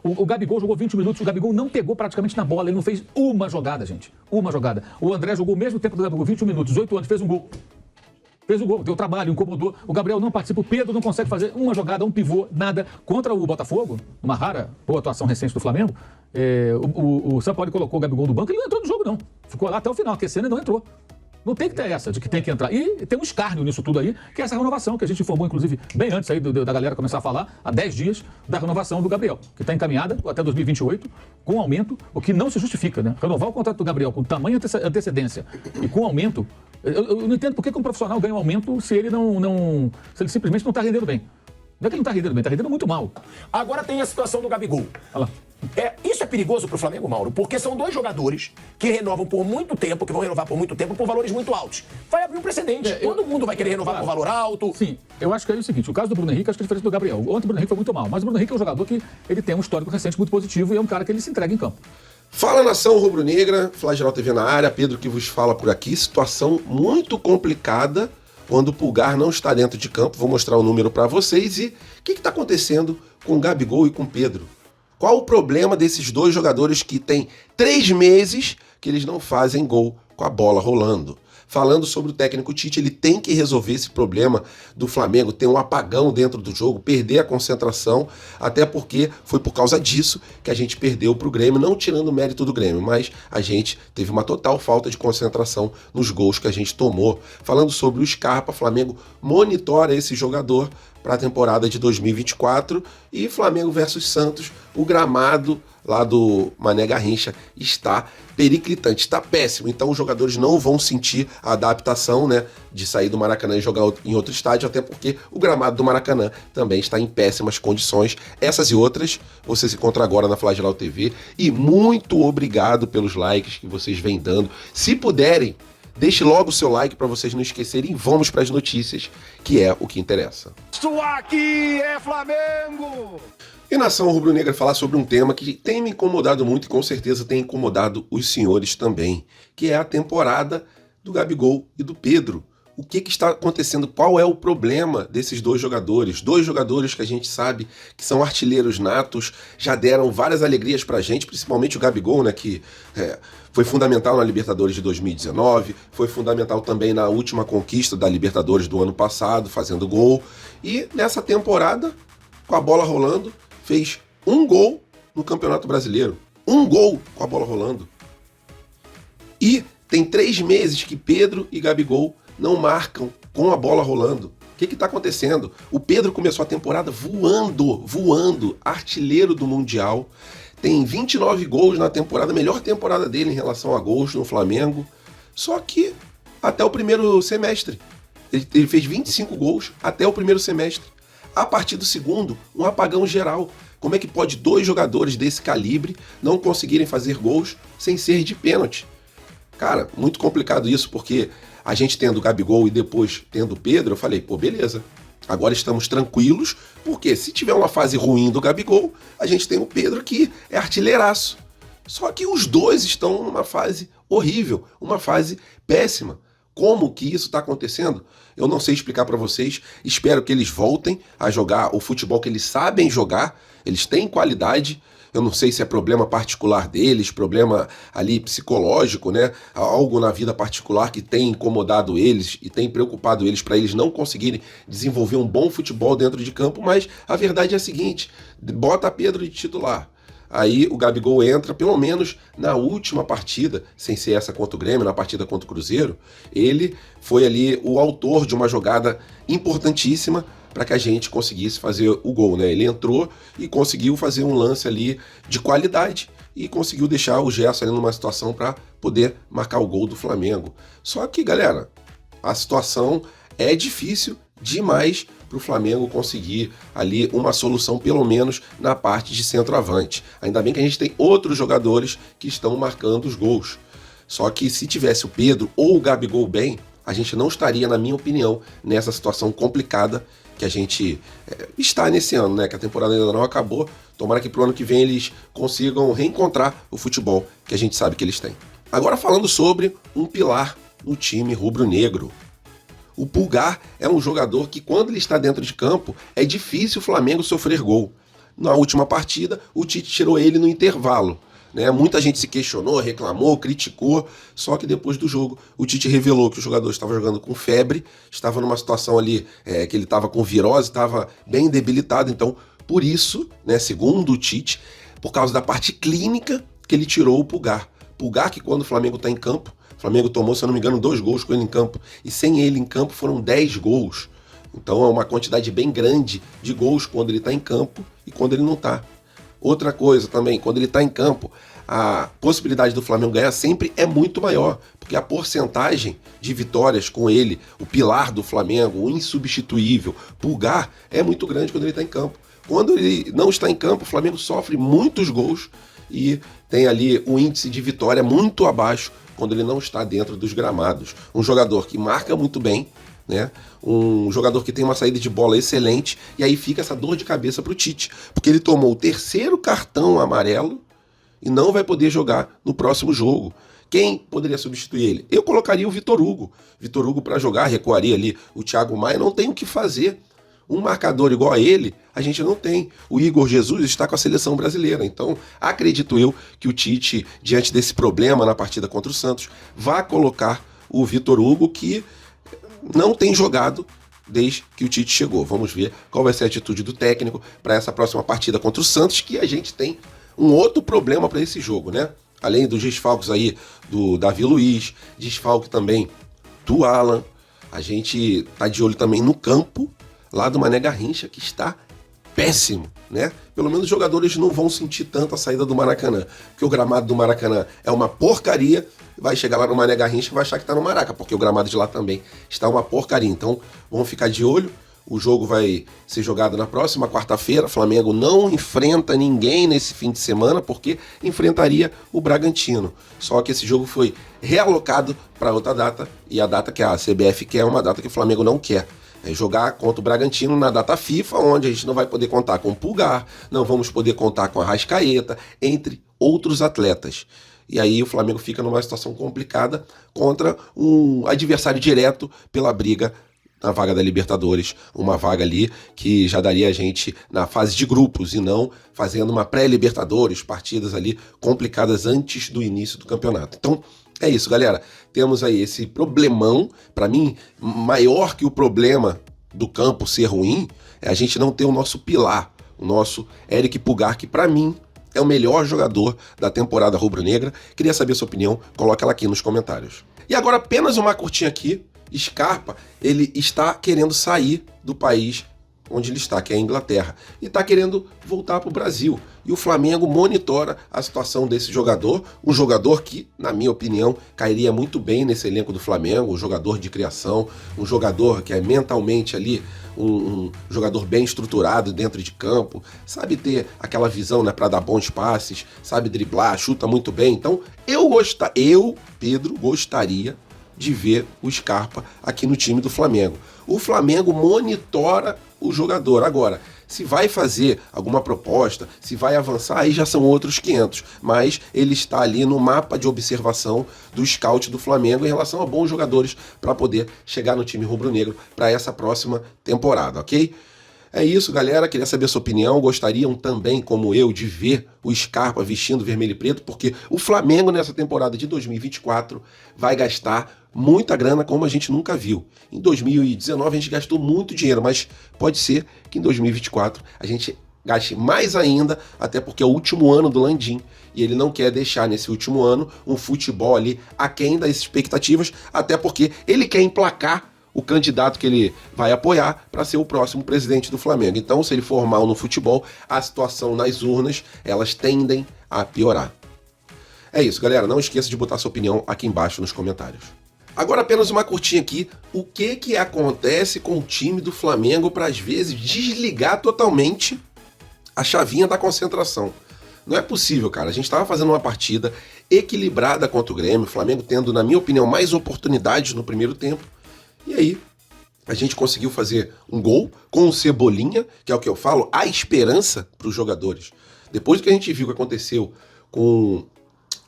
O Gabigol jogou 20 minutos, o Gabigol não pegou praticamente na bola, ele não fez uma jogada, gente. Uma jogada. O André jogou o mesmo tempo do Gabigol, 21 minutos, 18 anos, fez um gol. Fez o gol, deu trabalho, incomodou. O Gabriel não participa, o Pedro não consegue fazer uma jogada, um pivô, nada. Contra o Botafogo, uma rara boa atuação recente do Flamengo, o Sampaoli colocou o Gabigol no banco, ele não entrou no jogo, não. Ficou lá até o final, aquecendo e não entrou. Não tem que ter essa, de que tem que entrar. E tem um escárnio nisso tudo aí, que é essa renovação, que a gente informou, inclusive, bem antes aí da galera começar a falar, há 10 dias, da renovação do Gabriel, que está encaminhada até 2028, com aumento, o que não se justifica, né? Renovar o contrato do Gabriel com tamanha antecedência e com aumento. Eu não entendo por que um profissional ganha um aumento se ele se ele simplesmente não está rendendo bem. Não é que ele não está rendendo bem, está rendendo muito mal. Agora tem a situação do Gabigol. Olha lá. Isso é perigoso pro Flamengo, Mauro, porque são dois jogadores que renovam por muito tempo, que vão renovar por muito tempo, por valores muito altos. Vai abrir um precedente. Todo mundo vai querer renovar por valor alto. Sim, eu acho que é o seguinte, o caso do Bruno Henrique, acho que é diferente do Gabriel. Ontem o Bruno Henrique foi muito mal, mas o Bruno Henrique é um jogador que ele tem um histórico recente muito positivo e é um cara que ele se entrega em campo. Fala, nação rubro-negra, Flagel TV na área, Pedro que vos fala por aqui. Situação muito complicada quando o Pulgar não está dentro de campo. Vou mostrar o número para vocês. E o que está acontecendo com o Gabigol e com o Pedro? Qual o problema desses dois jogadores que têm 3 meses que eles não fazem gol com a bola rolando? Falando sobre o técnico Tite, ele tem que resolver esse problema do Flamengo, ter um apagão dentro do jogo, perder a concentração, até porque foi por causa disso que a gente perdeu para o Grêmio, não tirando o mérito do Grêmio, mas a gente teve uma total falta de concentração nos gols que a gente tomou. Falando sobre o Scarpa, Flamengo monitora esse jogador para a temporada de 2024 e Flamengo versus Santos, o gramado lá do Mané Garrincha está periclitante, está péssimo, então os jogadores não vão sentir a adaptação, né, de sair do Maracanã e jogar em outro estádio, até porque o gramado do Maracanã também está em péssimas condições. Essas e outras você se encontra agora na Flagel TV e muito obrigado pelos likes que vocês vêm dando. Se puderem, deixe logo o seu like para vocês não esquecerem e vamos para as notícias, que é o que interessa. Isso aqui é Flamengo! E nação rubro-negra falar sobre um tema que tem me incomodado muito e com certeza tem incomodado os senhores também, que é a temporada do Gabigol e do Pedro. O que está acontecendo? Qual é o problema desses dois jogadores? Dois jogadores que a gente sabe que são artilheiros natos, já deram várias alegrias pra gente, principalmente o Gabigol, né, que foi fundamental na Libertadores de 2019, foi fundamental também na última conquista da Libertadores do ano passado, fazendo gol. E nessa temporada, com a bola rolando, fez um gol no Campeonato Brasileiro. Um gol com a bola rolando. E tem 3 meses que Pedro e Gabigol não marcam com a bola rolando. O que está acontecendo? O Pedro começou a temporada voando, artilheiro do Mundial. Tem 29 gols na temporada, melhor temporada dele em relação a gols no Flamengo. Só que até o primeiro semestre. Ele fez 25 gols até o primeiro semestre. A partir do segundo, um apagão geral. Como é que pode 2 jogadores desse calibre não conseguirem fazer gols sem ser de pênalti? Cara, muito complicado isso, porque a gente tendo o Gabigol e depois tendo o Pedro, eu falei, pô, beleza. Agora estamos tranquilos, porque se tiver uma fase ruim do Gabigol, a gente tem o Pedro que é artilheiraço. Só que os dois estão numa fase horrível, uma fase péssima. Como que isso está acontecendo? Eu não sei explicar para vocês. Espero que eles voltem a jogar o futebol que eles sabem jogar. Eles têm qualidade. Eu não sei se é problema particular deles, problema ali psicológico, né? Algo na vida particular que tem incomodado eles e tem preocupado eles para eles não conseguirem desenvolver um bom futebol dentro de campo. Mas a verdade é a seguinte: bota Pedro de titular. Aí o Gabigol entra, pelo menos na última partida, sem ser essa contra o Grêmio, na partida contra o Cruzeiro, ele foi ali o autor de uma jogada importantíssima para que a gente conseguisse fazer o gol, né? Ele entrou e conseguiu fazer um lance ali de qualidade e conseguiu deixar o Gerson ali numa situação para poder marcar o gol do Flamengo. Só que, galera, a situação é difícil demais para o Flamengo conseguir ali uma solução, pelo menos na parte de centroavante. Ainda bem que a gente tem outros jogadores que estão marcando os gols. Só que se tivesse o Pedro ou o Gabigol bem, a gente não estaria, na minha opinião, nessa situação complicada que a gente está nesse ano, né? Que a temporada ainda não acabou. Tomara que pro ano que vem eles consigam reencontrar o futebol que a gente sabe que eles têm. Agora falando sobre um pilar no time rubro-negro. O Pulgar é um jogador que, quando ele está dentro de campo, é difícil o Flamengo sofrer gol. na última partida, o Tite tirou ele no intervalo. Né? Muita gente se questionou, reclamou, criticou, só que depois do jogo o Tite revelou que o jogador estava jogando com febre, estava numa situação ali que ele estava com virose, estava bem debilitado, então por isso, né, segundo o Tite, por causa da parte clínica que ele tirou o Pulgar. Pulgar que quando o Flamengo está em campo, o Flamengo tomou, se eu não me engano, 2 gols com ele em campo, e sem ele em campo foram 10 gols. Então é uma quantidade bem grande de gols quando ele está em campo e quando ele não está. Outra coisa também, quando ele está em campo, a possibilidade do Flamengo ganhar sempre é muito maior, porque a porcentagem de vitórias com ele, o pilar do Flamengo, o insubstituível, Pulgar, é muito grande quando ele está em campo. Quando ele não está em campo, o Flamengo sofre muitos gols e tem ali um índice de vitória muito abaixo quando ele não está dentro dos gramados. Um jogador que marca muito bem, né? Um jogador que tem uma saída de bola excelente, e aí fica essa dor de cabeça para o Tite, porque ele tomou o 3º cartão amarelo e não vai poder jogar no próximo jogo. Quem poderia substituir ele? Eu colocaria o Vitor Hugo. Vitor Hugo para jogar, recuaria ali o Thiago Maia, não tem o que fazer. Um marcador igual a ele, a gente não tem. O Igor Jesus está com a seleção brasileira, então acredito eu que o Tite, diante desse problema na partida contra o Santos, vai colocar o Vitor Hugo, que não tem jogado desde que o Tite chegou. Vamos ver qual vai ser a atitude do técnico para essa próxima partida contra o Santos, que a gente tem um outro problema para esse jogo, né? Além dos desfalques aí do Davi Luiz, desfalque também do Alan, a gente tá de olho também no campo lá do Mané Garrincha, que está péssimo, né? Pelo menos os jogadores não vão sentir tanto a saída do Maracanã, porque o gramado do Maracanã é uma porcaria, vai chegar lá no Mané Garrincha e vai achar que tá no Maraca, porque o gramado de lá também está uma porcaria. Então, vamos ficar de olho. O jogo vai ser jogado na próxima quarta-feira. Flamengo não enfrenta ninguém nesse fim de semana, porque enfrentaria o Bragantino. Só que esse jogo foi realocado para outra data, e a data que a CBF quer é uma data que o Flamengo não quer. É jogar contra o Bragantino na data FIFA, onde a gente não vai poder contar com o Pulgar, não vamos poder contar com a Arrascaeta, entre outros atletas. E aí o Flamengo fica numa situação complicada contra um adversário direto pela briga na vaga da Libertadores, uma vaga ali que já daria a gente na fase de grupos e não fazendo uma pré-Libertadores, partidas ali complicadas antes do início do campeonato. Então é isso, galera. Temos aí esse problemão, para mim, maior que o problema do campo ser ruim, é a gente não ter o nosso pilar, o nosso Eric Pulgar, que para mim é o melhor jogador da temporada rubro-negra. Queria saber a sua opinião, coloca ela aqui nos comentários. E agora apenas uma curtinha aqui. Scarpa, ele está querendo sair do país onde ele está, que é a Inglaterra, e está querendo voltar para o Brasil. E o Flamengo monitora a situação desse jogador, um jogador que, na minha opinião, cairia muito bem nesse elenco do Flamengo, um jogador de criação, um jogador que é mentalmente ali um jogador bem estruturado dentro de campo, sabe ter aquela visão, né, para dar bons passes, sabe driblar, chuta muito bem. Então, eu, Pedro, gostaria de ver o Scarpa aqui no time do Flamengo. O Flamengo monitora o jogador. Agora, se vai fazer alguma proposta, se vai avançar, aí já são outros 500. Mas ele está ali no mapa de observação do scout do Flamengo em relação a bons jogadores para poder chegar no time rubro-negro para essa próxima temporada, ok? É isso, galera. Queria saber a sua opinião. Gostariam também, como eu, de ver o Scarpa vestindo vermelho e preto, porque o Flamengo, nessa temporada de 2024, vai gastar muita grana como a gente nunca viu. Em 2019 a gente gastou muito dinheiro, mas pode ser que em 2024 a gente gaste mais ainda, até porque é o último ano do Landim, e ele não quer deixar nesse último ano um futebol ali aquém das expectativas, até porque ele quer emplacar o candidato que ele vai apoiar para ser o próximo presidente do Flamengo. Então, se ele for mal no futebol, a situação nas urnas, elas tendem a piorar. É isso, galera. Não esqueça de botar sua opinião aqui embaixo nos comentários. Agora apenas uma curtinha aqui. O que acontece com o time do Flamengo para, às vezes, desligar totalmente a chavinha da concentração? Não é possível, cara. A gente estava fazendo uma partida equilibrada contra o Grêmio, o Flamengo tendo, na minha opinião, mais oportunidades no primeiro tempo. E aí, a gente conseguiu fazer um gol com o Cebolinha, que é o que eu falo, a esperança para os jogadores. Depois que a gente viu o que aconteceu com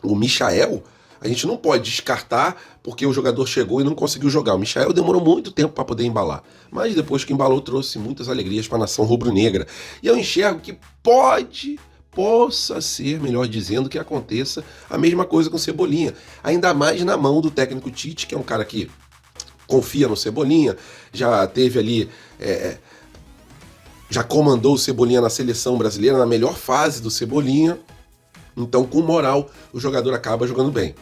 o Michael, A gente não pode descartar porque o jogador chegou e não conseguiu jogar. O Michael demorou muito tempo para poder embalar, mas depois que embalou trouxe muitas alegrias para a nação rubro-negra. E eu enxergo que possa ser, melhor dizendo, que aconteça a mesma coisa com o Cebolinha. Ainda mais na mão do técnico Tite, que é um cara que confia no Cebolinha, já teve ali... já comandou o Cebolinha na seleção brasileira, na melhor fase do Cebolinha. Então, com moral, o jogador acaba jogando bem.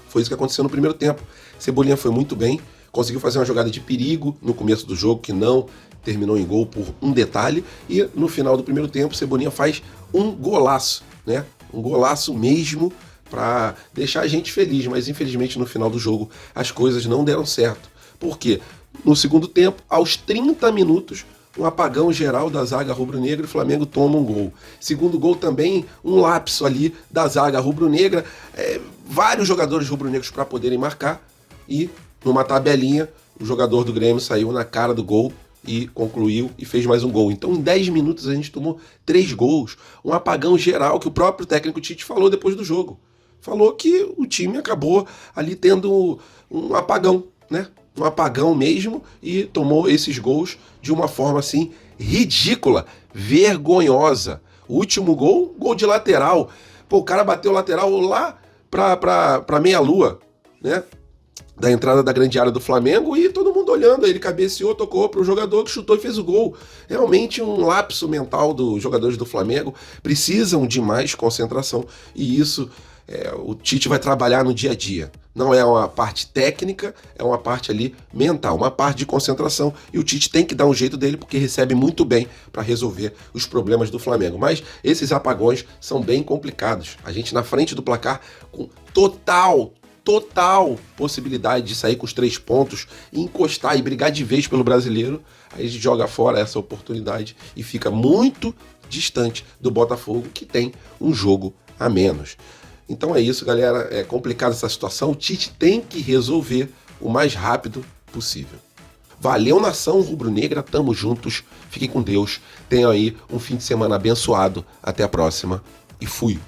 Foi isso que aconteceu no primeiro tempo. Cebolinha foi muito bem, conseguiu fazer uma jogada de perigo no começo do jogo, que não terminou em gol por um detalhe, e no final do primeiro tempo, Cebolinha faz um golaço, né? Um golaço mesmo para deixar a gente feliz, mas infelizmente no final do jogo as coisas não deram certo. Por quê? No segundo tempo, aos 30 minutos, um apagão geral da zaga rubro-negra e o Flamengo toma um gol. Segundo gol também, um lapso ali da zaga rubro-negra, vários jogadores rubro-negros para poderem marcar, e numa tabelinha o jogador do Grêmio saiu na cara do gol e concluiu e fez mais um gol. Então em 10 minutos a gente tomou 3 gols, um apagão geral que o próprio técnico Tite falou depois do jogo. Falou que o time acabou ali tendo um apagão, né? Um apagão mesmo, e tomou esses gols de uma forma assim ridícula, vergonhosa. O último gol de lateral. Pô, o cara bateu o lateral lá pra meia-lua, né? Da entrada da grande área do Flamengo, e todo mundo olhando, ele cabeceou, tocou pro jogador que chutou e fez o gol. Realmente um lapso mental dos jogadores do Flamengo, precisam de mais concentração, e isso o Tite vai trabalhar no dia a dia. Não é uma parte técnica, é uma parte ali mental, uma parte de concentração, e o Tite tem que dar um jeito dele, porque recebe muito bem para resolver os problemas do Flamengo. Mas esses apagões são bem complicados. A gente na frente do placar com total possibilidade de sair com os 3 pontos e encostar e brigar de vez pelo brasileiro, aí a gente joga fora essa oportunidade e fica muito distante do Botafogo, que tem um jogo a menos. Então é isso, galera, é complicada essa situação, o Tite tem que resolver o mais rápido possível. Valeu, nação rubro-negra, tamo juntos, fiquem com Deus, tenham aí um fim de semana abençoado, até a próxima e fui!